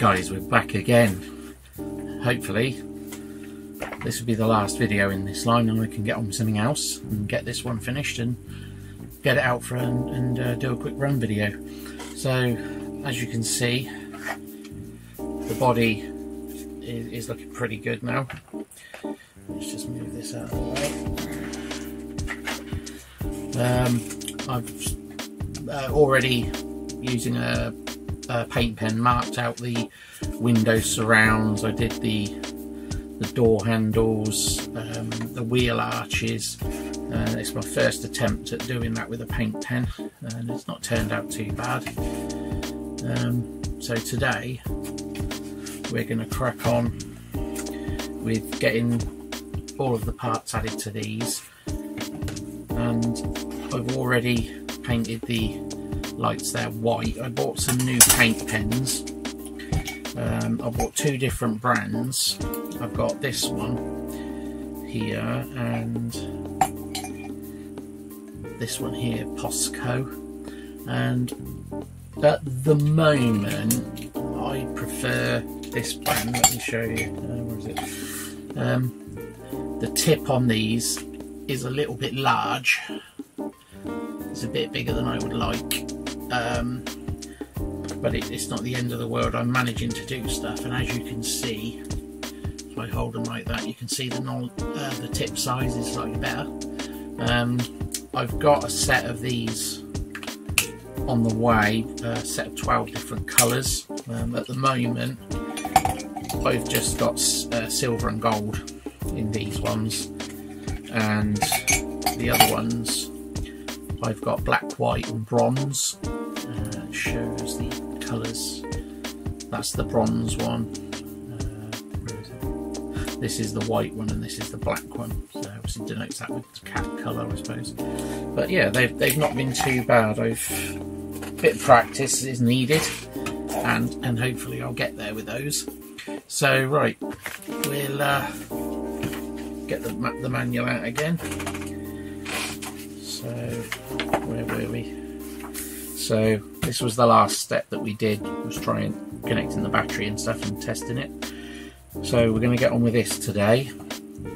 Guys, we're back again. Hopefully this will be the last video in this line and I can get on with something else and get this one finished and get it out for and do a quick run video. So as you can see, the body is looking pretty good now. Let's just move this out of the way. I've already, using a paint pen, marked out the window surrounds. I did the door handles, the wheel arches. It's my first attempt at doing that with a paint pen and it's not turned out too bad. So today we're going to crack on with getting all of the parts added to these, and I've already painted the lights there white. I bought some new paint pens. I bought two different brands. I've got this one here and this one here, Posca, and at the moment I prefer this brand. Let me show you. Where is it? The tip on these is a little bit large. It's a bit bigger than I would like, but it's not the end of the world. I'm managing to do stuff, and as you can see, if I hold them like that, you can see the tip size is slightly better. I've got a set of these on the way, a set of 12 different colours. At the moment I've just got silver and gold in these ones, and the other ones I've got black, white and bronze. It shows the colours. That's the bronze one. Where is it? This is the white one and this is the black one. So obviously denotes that with cat colour, I suppose. But yeah, they've not been too bad. A bit of practice is needed, and hopefully I'll get there with those. So right, we'll get the manual out again. So where were we? So this was the last step that we did, was trying connecting the battery and stuff and testing it. So we're going to get on with this today.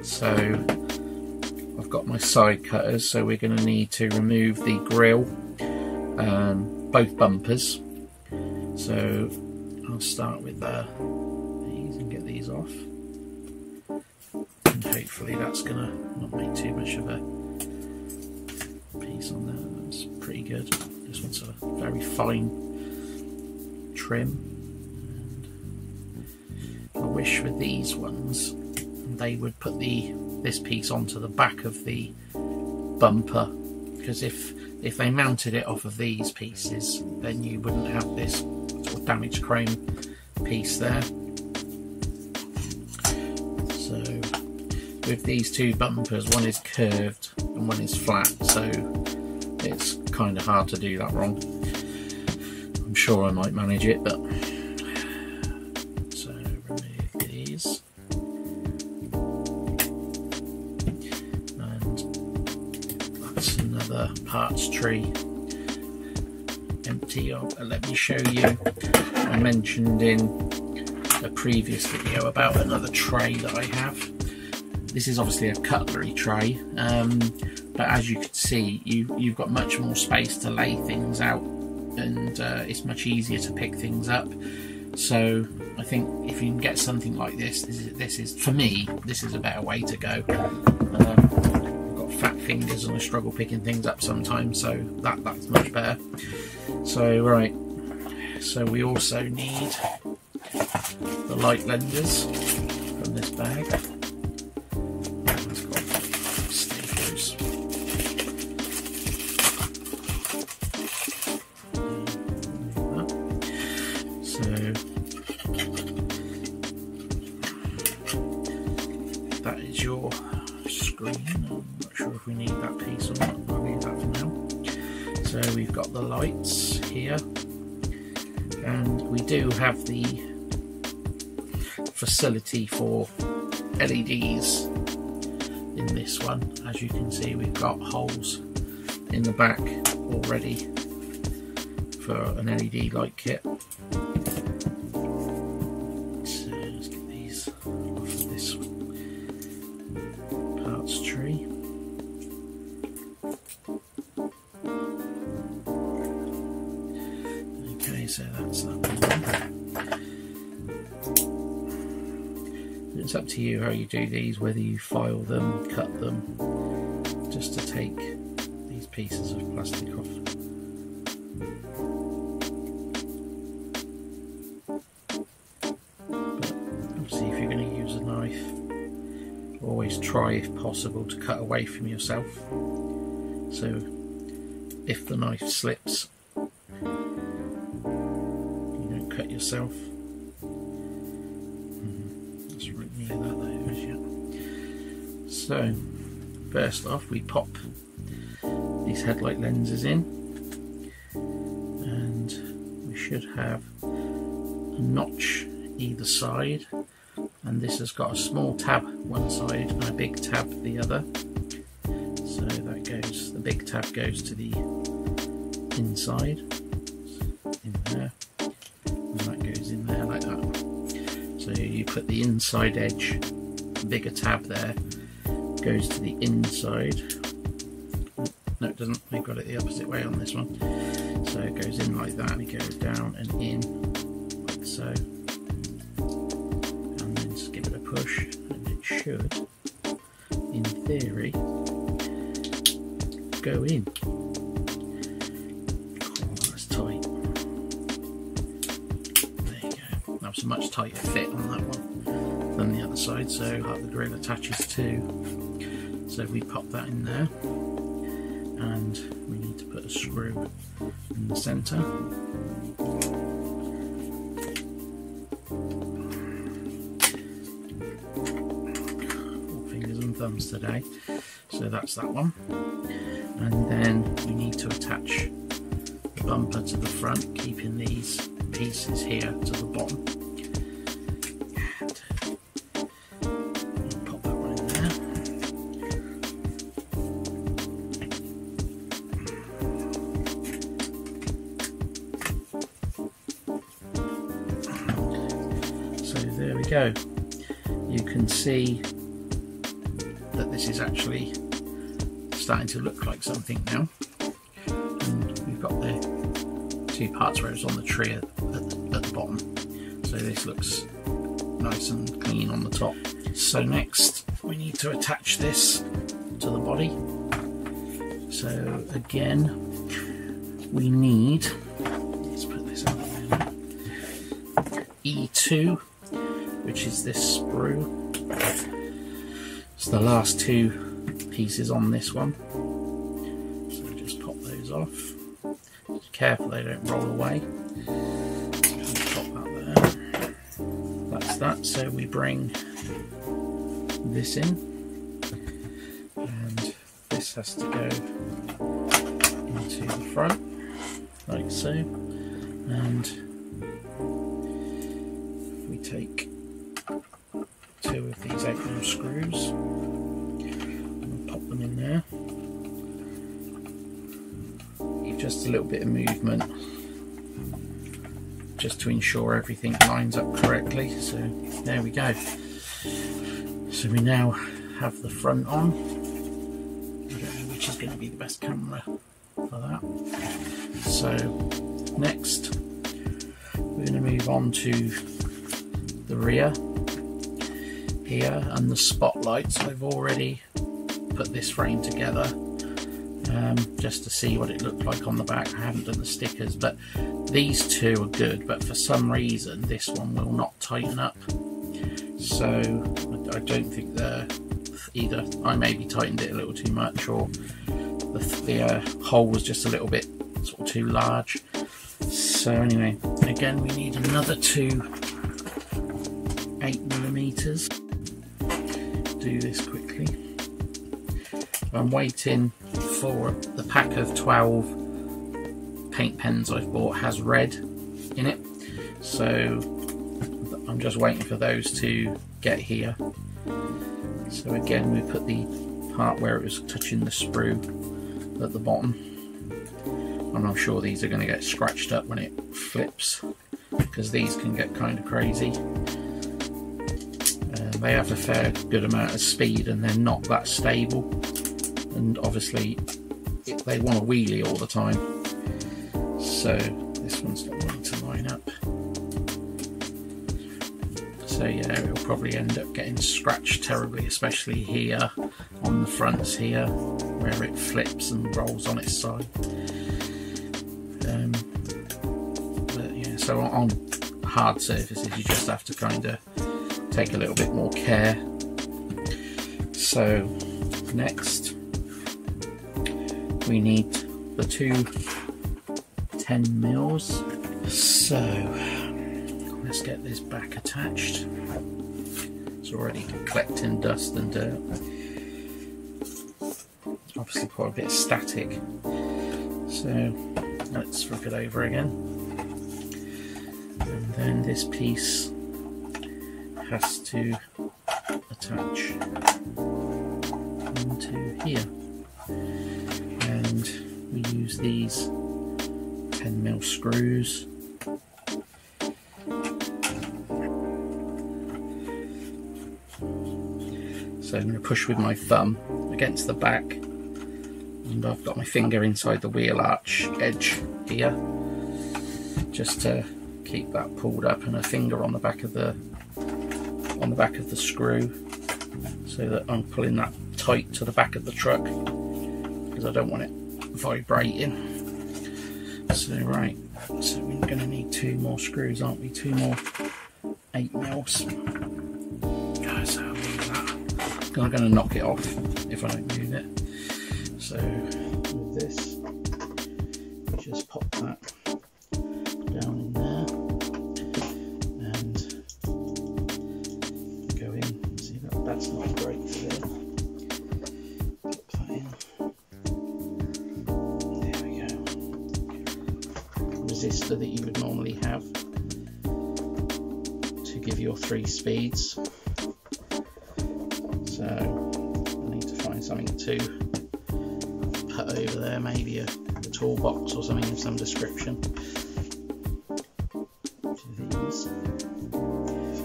So I've got my side cutters, so we're going to need to remove the grille, both bumpers. So I'll start with these and get these off, and hopefully that's going to not make too much of a piece on there. That's pretty good. This one's a very fine trim, and I wish with these ones they would put this piece onto the back of the bumper, because if they mounted it off of these pieces, then you wouldn't have this sort of damaged chrome piece there. So with these two bumpers, one is curved and one is flat, so it's kind of hard to do that wrong. I'm sure I might manage it, but so remove these, and that's another parts tree empty. Let me show you. I mentioned in a previous video about another tray that I have. This is obviously a cutlery tray, but as you can see, you've got much more space to lay things out, and it's much easier to pick things up. So I think if you can get something like this is for me, this is a better way to go. I've got fat fingers and I struggle picking things up sometimes, so that's much better. So right, so we also need the light lenders from this bag. It's got staplers. So that is your screen. I'm not sure if we need that piece or not. I'll leave that for now. So we've got the lights here, and we do have the facility for LEDs in this one. As you can see, we've got holes in the back already for an LED light kit. tree. Okay, so that's that one. It's up to you how you do these, whether you file them, cut them, just to take these pieces of plastic off. But obviously if you're going to use a knife, always try if possible to cut away from yourself. So if the knife slips, you don't cut yourself. So first off, we pop these headlight lenses in, and we should have a notch either side, and this has got a small tab one side and a big tab the other. So that goes, the big tab goes to the inside, in there, and that goes in there like that. So you put the inside edge, bigger tab there, goes to the inside. No, it doesn't. We've got it the opposite way on this one. So it goes in like that, and it goes down and in like so, and then just give it a push, and it should, in theory, go in. Oh, that's tight. There you go. That was a much tighter fit on that one than the other side, so the grill attaches too. So we pop that in there, and we need to put a screw in the centre. Fingers and thumbs today. So that's that one. And then we need to attach the bumper to the front, keeping these pieces here to the bottom. There we go. You can see that this is actually starting to look like something now, and we've got the two parts where it's on the tree at the bottom, so this looks nice and clean on the top. So next we need to attach this to the body. So again we need, let's put this out there, E2, which is this sprue. It's the last two pieces on this one. So just pop those off. Just careful they don't roll away. Pop that there. That's that. So we bring this in, and this has to go into the front, like so. And we take two of these 8mm screws and pop them in there. Give just a little bit of movement just to ensure everything lines up correctly. So there we go. So we now have the front on. I don't know which is going to be the best camera for that. So next we're going to move on to the rear here, and the spotlights. I've already put this frame together just to see what it looked like on the back. I haven't done the stickers, but these two are good, but for some reason this one will not tighten up. So I don't think they're either, I maybe tightened it a little too much, or the hole was just a little bit sort of too large. So anyway, again we need another two 8mm. Do this quickly. I'm waiting for the pack of 12 paint pens I've bought has red in it, so I'm just waiting for those to get here. So again we put the part where it was touching the sprue at the bottom, and I'm sure these are going to get scratched up when it flips, because these can get kind of crazy. They have a fair good amount of speed and they're not that stable, and obviously they want to wheelie all the time, so this one's not wanting to line up. So yeah, it'll probably end up getting scratched terribly, especially here on the fronts here where it flips and rolls on its side. But yeah, so on hard surfaces you just have to kind of take a little bit more care. So next we need the two 10mm. So let's get this back attached. It's already collecting dust and dirt. Obviously quite a bit static. So let's flip it over again. And then this piece has to attach into here. And we use these 10mm screws. So I'm going to push with my thumb against the back, and I've got my finger inside the wheel arch edge here, just to keep that pulled up, and a finger on the back of the screw, so that I'm pulling that tight to the back of the truck because I don't want it vibrating. So right, so we're going to need two more screws, aren't we? Two more 8mm. So I'll leave that. I'm going to knock it off if I don't move it. So with this, you just pop that down in there and go in. See that that's not great there. Pop that in. There we go. Resistor that you would normally have to give your 3 speeds. So I need to find something to put over there, maybe a toolbox or something of some description. These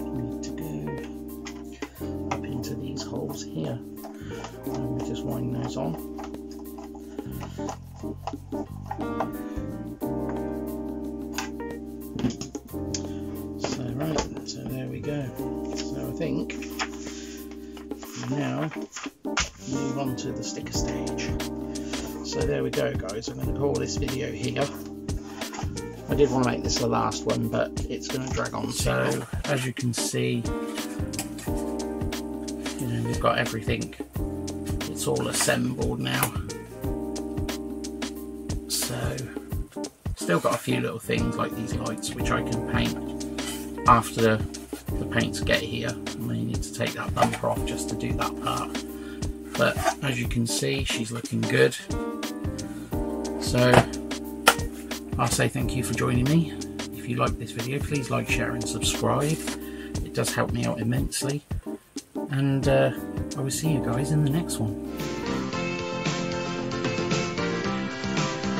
need to go up into these holes here, and we just wind those on. So right, so there we go. So I think now move on to the sticker stage. So there we go, guys. I'm going to call this video here. I did want to make this the last one, but it's going to drag on. So as you can see, you know, we've got everything. It's all assembled now. So still got a few little things like these lights which I can paint after the paints get here. I may need to take that bumper off just to do that part, but as you can see, she's looking good. So I'll say thank you for joining me. If you like this video, please like, share and subscribe. It does help me out immensely, and I will see you guys in the next one.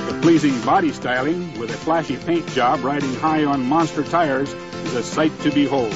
The pleasing body styling with a flashy paint job riding high on monster tires is a sight to behold.